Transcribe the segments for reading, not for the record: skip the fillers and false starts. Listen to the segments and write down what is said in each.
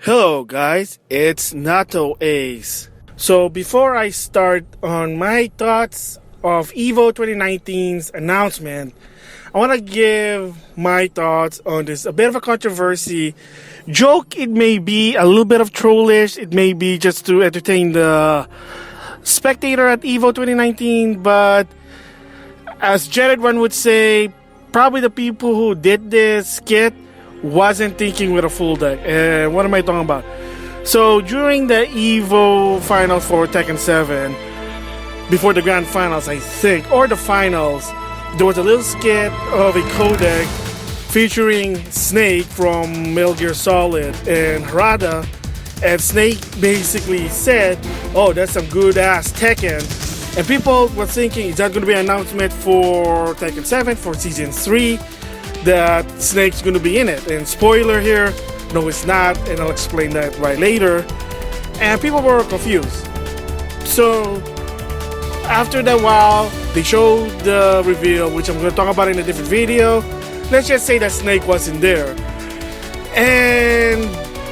Hello guys, it's NautoAce. So before I start on my thoughts of EVO2019's announcement, I want to give my thoughts on this, a bit of a controversy. Joke, it may be a little bit of trollish, it may be just to entertain the spectator at EVO 2019, but as Jared one would say, probably the people who did this skit wasn't thinking with a full deck. And what am I talking about? So during the EVO finals for Tekken 7, before the grand finals I think, or the finals, there was a little skit of a codec featuring Snake from Metal Gear Solid and Harada, and Snake basically said, oh, that's some good ass Tekken. And people were thinking, is that going to be an announcement for Tekken 7 for Season 3? That Snake's going to be in it. And spoiler here, no it's not, and I'll explain that right later. And people were confused. So after that while, they showed the reveal, which I'm going to talk about in a different video. Let's just say that Snake wasn't there. And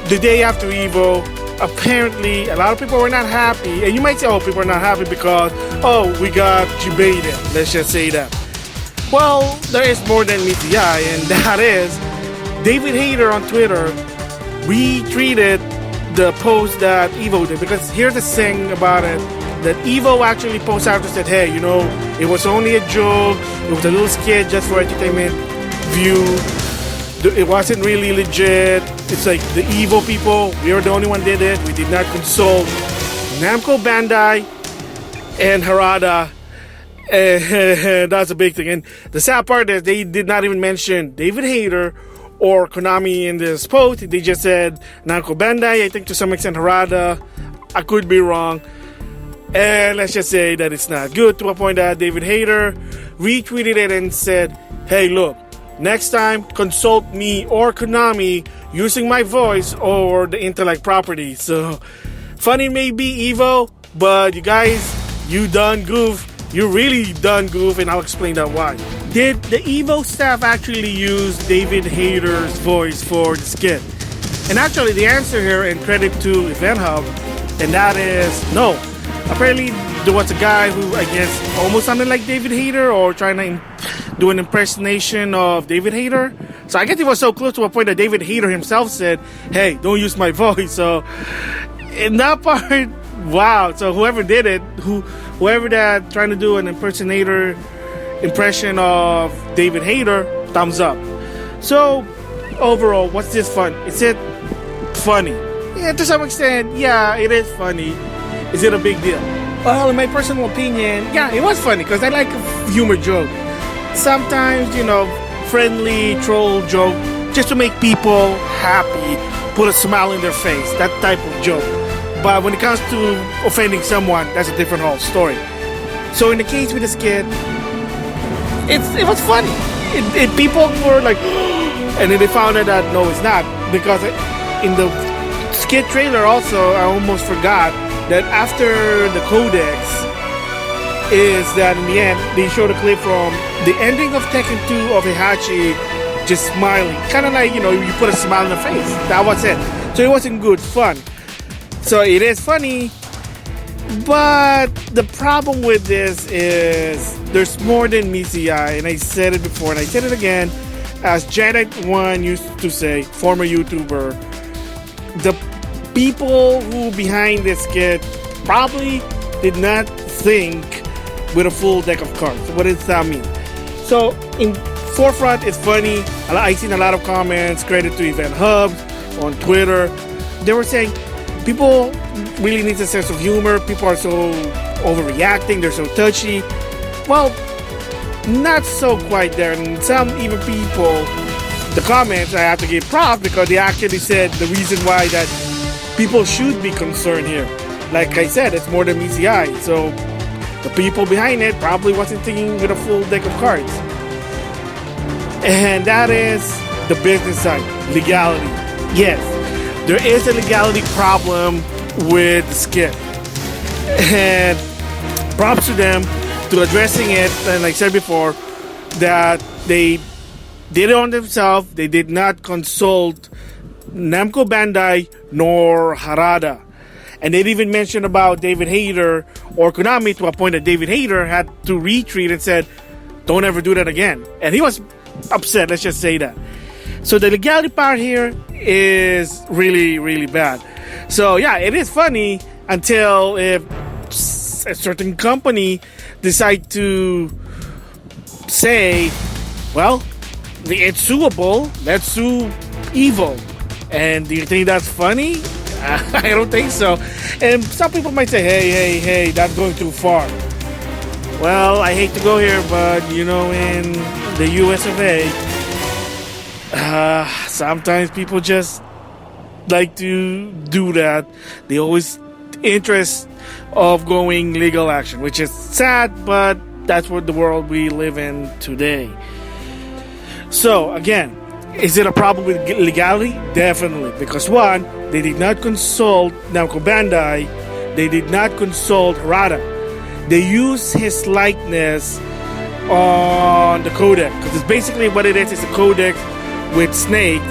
the day after EVO, apparently a lot of people were not happy. And you might say, oh, people are not happy because, oh, we got debated. Let's just say that. Well, there is more than meets the eye, and that is David Hayter on Twitter retweeted the post that EVO did. Because here's the thing about it, that EVO actually posted after said, hey, you know, it was only a joke, it was a little skit just for entertainment view, it wasn't really legit. It's like the EVO people, we were the only one did it, we did not consult Namco Bandai and Harada. And that's a big thing. And the sad part is they did not even mention David Hayter or Konami in this post. They just said Namco Bandai, I think to some extent Harada. I could be wrong. And let's just say that it's not good, to a point that David Hayter retweeted it and said, hey, look, next time consult me or Konami using my voice or the intellect property. So funny may be EVO, but you guys, you done goof. You really done goof, and I'll explain that why. Did the EVO staff actually use David Hayter's voice for the skit? And actually the answer here, and credit to Event Hub, and that is no. Apparently there was a guy who, I guess, almost sounded like David Hayter or trying to do an impersonation of David Hayter. So I guess it was so close to a point that David Hayter himself said, hey, don't use my voice. So in that part, wow. So whoever did it, whoever that trying to do an impression of David Hayter, thumbs up. So overall, what's this fun? Is it funny? Yeah, to some extent, yeah, it is funny. Is it a big deal? Well, in my personal opinion, yeah, it was funny because I like a humor joke. Sometimes, you know, friendly troll joke just to make people happy, put a smile in their face, that type of joke. But when it comes to offending someone, that's a different whole story. So in the case with the skit, it was funny. People were like, and then they found out that no, it's not. Because in the skit trailer also, I almost forgot that after the codex is that in the end, they showed a clip from the ending of Tekken 2 of Heihachi just smiling. Kind of like, you know, you put a smile on the face. That was it. So it wasn't good fun. So it is funny, but the problem with this is there's more than meets the eye, and I said it before and I said it again, as Jared one used to say, former YouTuber, the people who behind this skit probably did not think with a full deck of cards. What does that mean? So in forefront, it's funny. I've seen a lot of comments, credit to Event Hub on Twitter. They were saying, people really need a sense of humor. People are so overreacting. They're so touchy. Well, not so quite there. And some even people, the comments, I have to give props because they actually said the reason why that people should be concerned here. Like I said, it's more than meets the eye. So the people behind it probably wasn't thinking with a full deck of cards. And that is the business side, legality. Yes. There is a legality problem with the skit. And props to them to addressing it. And like I said before, that they did it on themselves. They did not consult Namco Bandai nor Harada. And they even mentioned about David Hayter or Konami, to a point that David Hayter had to retreat and said, don't ever do that again. And he was upset, let's just say that. So the legality part here is really, really bad. So yeah, it is funny until if a certain company decide to say, well, it's suable, let's sue EVO. And do you think that's funny? I don't think so. And some people might say, hey, that's going too far. Well, I hate to go here, but you know, in the US of A, sometimes people just like to do that. They always interest of going legal action, which is sad, but that's what the world we live in today. So again, is it a problem with legality? Definitely, because one, they did not consult Namco Bandai, they did not consult Harada. They use his likeness on the codec, because it's basically what it is a codec with Snake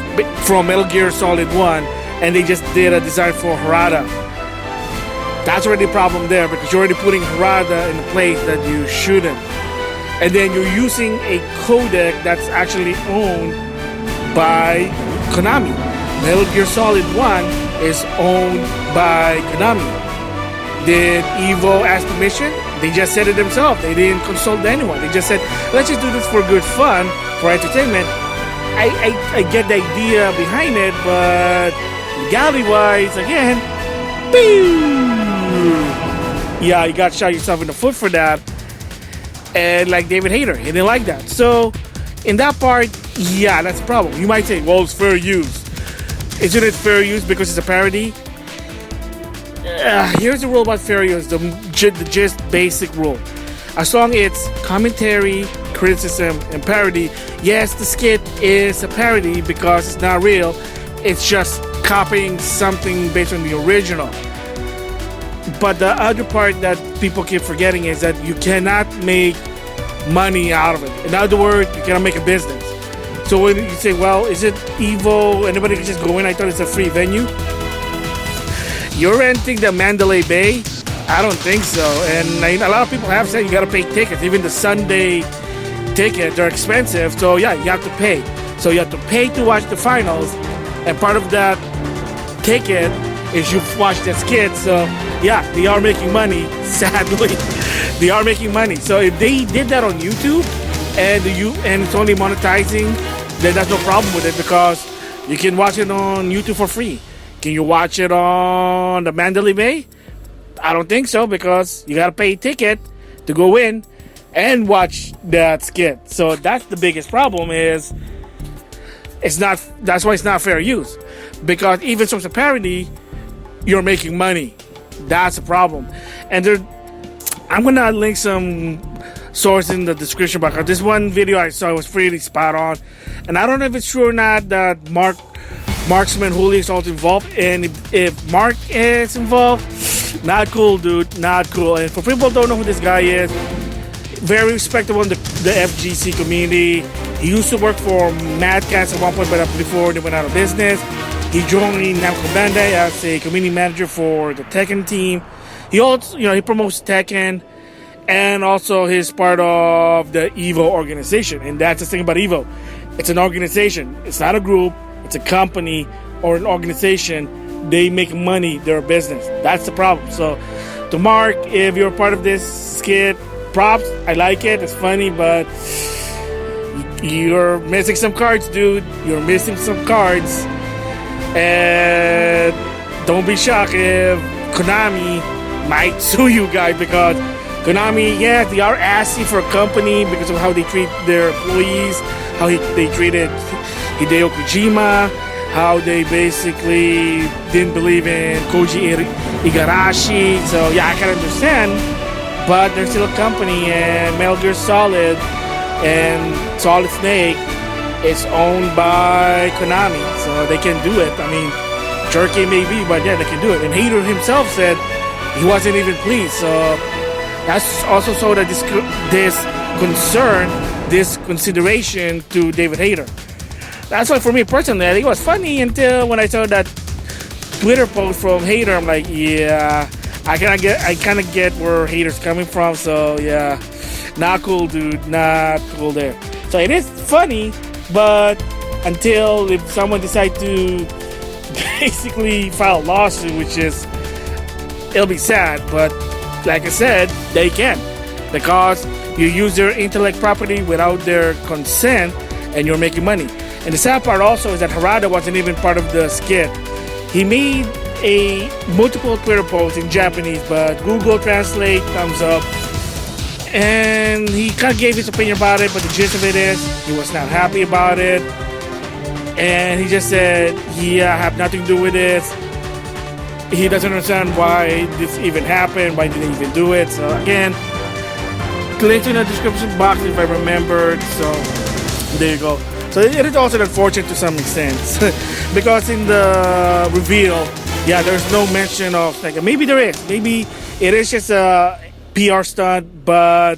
from Metal Gear Solid 1, and they just did a design for Harada. That's already a problem there, because you're already putting Harada in a place that you shouldn't. And then you're using a codec that's actually owned by Konami. Metal Gear Solid 1 is owned by Konami. Did EVO ask permission? They just said it themselves. They didn't consult anyone. They just said, let's just do this for good fun, for entertainment. I get the idea behind it, but legality-wise, again, boom! Yeah, you got shot yourself in the foot for that. And like David Hayter, he didn't like that. So in that part, yeah, that's a problem. You might say, well, it's fair use. Isn't it fair use because it's a parody? Here's the rule about fair use, the just basic rule. As long as it's commentary, criticism, and parody, yes, the skit is a parody because it's not real. It's just copying something based on the original. But the other part that people keep forgetting is that you cannot make money out of it. In other words, you cannot make a business. So when you say, well, is it EVO? Anybody can just go in? I thought it's a free venue. You're renting the Mandalay Bay? I don't think so. And a lot of people have said you gotta pay tickets. Even the Sunday tickets are expensive. So yeah, you have to pay. So you have to pay to watch the finals. And part of that ticket is you watch the skit. So yeah, they are making money. Sadly, they are making money. So if they did that on YouTube and it's only monetizing, then that's no problem with it because you can watch it on YouTube for free. Can you watch it on the Mandalay Bay? I don't think so because you gotta pay a ticket to go in and watch that skit. So that's the biggest problem is it's not. That's why it's not fair use because even though it's a parody, you're making money. That's a problem. And I'm gonna link some source in the description box. This one video I saw was pretty spot on, and I don't know if it's true or not that Marksman Julio is also involved. And if Mark is involved, not cool, dude, not cool. And for people who don't know who this guy is, very respectable in the FGC community. He used to work for Mad Cats at one point, but before they went out of business. He joined Namco Bandai as a community manager for the Tekken team. He also, he promotes Tekken, and also he's part of the EVO organization. And that's the thing about EVO. It's an organization. It's not a group. It's a company or an organization. They make money. They're a business. That's the problem. So to Mark, if you're part of this skit, props. I like it. It's funny, but you're missing some cards, dude. You're missing some cards. And don't be shocked if Konami might sue you guys because Konami, yeah, they are assy for a company because of how they treat their employees, how they treated Hideo Kojima, how they basically didn't believe in Koji Igarashi. So yeah, I can understand, but they're still a company, and Metal Gear Solid and Solid Snake is owned by Konami, so they can do it. I mean, jerky maybe, but yeah, they can do it. And Hayter himself said he wasn't even pleased. So that's also so that this consideration to David Hayter. That's why for me personally, I think it was funny until when I saw that Twitter post from Hayter. I'm like, yeah, I kind of get where Hayter's coming from. So yeah, not cool, dude, not cool there. So it is funny, but until if someone decide to basically file a lawsuit, which is, it'll be sad, but like I said, they can, because you use their intellect property without their consent and you're making money. And the sad part also is that Harada wasn't even part of the skit. He made a multiple Twitter posts in Japanese, but Google Translate thumbs up, and he kind of gave his opinion about it, but the gist of it is he was not happy about it, and he just said, yeah, I have nothing to do with this. He doesn't understand why this even happened, why did they even do it. So again, link in the description box if I remembered. So there you go. So it is also unfortunate to some extent because in the reveal, yeah, there's no mention of, like, maybe there is, maybe it is just a PR stunt, but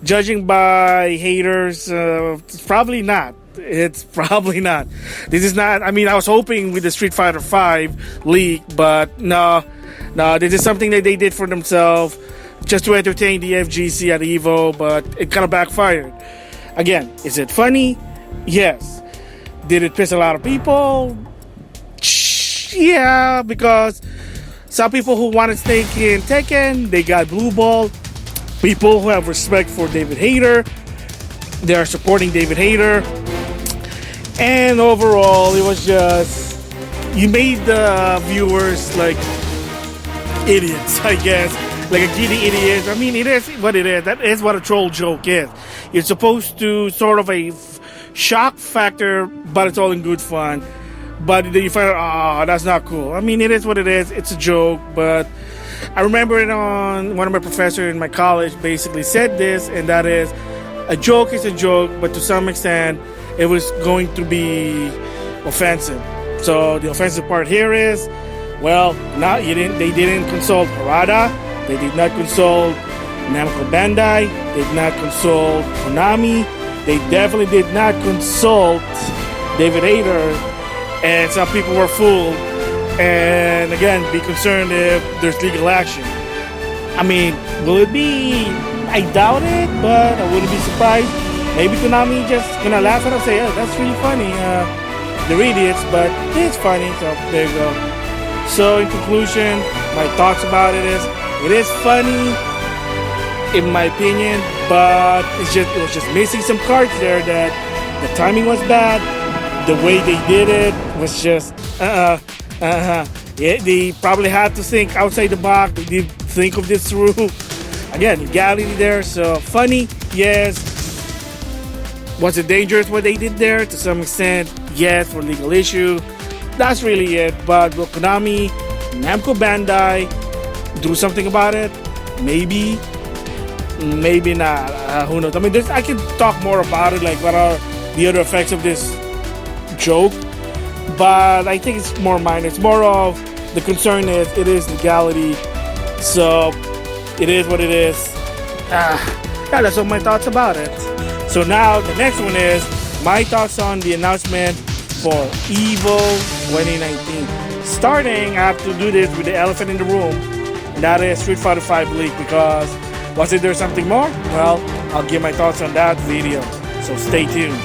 judging by haters, it's probably not. It's probably not. This is not. I mean, I was hoping with the Street Fighter V leak, but no. This is something that they did for themselves just to entertain the FGC at EVO, but it kind of backfired. Again, is it funny? Yes. Did it piss a lot of people? Yeah, because some people who wanted Snake and Tekken, they got blue ball. People who have respect for David Hayter, they are supporting David Hayter. And overall, it was just, you made the viewers like idiots, I guess. Like a giddy idiot. I mean, it is what it is. That is what a troll joke is. It's supposed to sort of a shock factor, but it's all in good fun. But then you find out, oh, that's not cool. I mean, it is what it is. It's a joke, but I remember it on one of my professors in my college basically said this, and that is, a joke is a joke, but to some extent, it was going to be offensive. So the offensive part here is, well, they didn't consult Harada, they did not consult Namco Bandai, they did not consult Konami, they definitely did not consult David Hayter, and some people were fooled. And again, be concerned if there's legal action. I mean, will it be? I doubt it, but I wouldn't be surprised. Maybe Konami just gonna laugh at us and say, oh, that's really funny. They're idiots, but it's funny, so there you go. So in conclusion, my thoughts about it is funny, in my opinion, but it was just missing some cards there. That the timing was bad, the way they did it was just yeah, they probably had to think outside the box. They did think of this through. Again, legality there, so funny, yes. Was it dangerous what they did there? To some extent, yes, for legal issue. That's really it. But will Konami, Namco Bandai do something about it? Maybe. Maybe not. Who knows? I mean, I can talk more about it, like what are the other effects of this joke. But I think it's more minor. It's more of, the concern is, it is legality. So, it is what it is. Yeah, that's all my thoughts about it. So now, the next one is my thoughts on the announcement for EVO 2019. Starting, I have to do this with the elephant in the room, and that is Street Fighter V leak, because was it there something more? Well, I'll give my thoughts on that video. So stay tuned.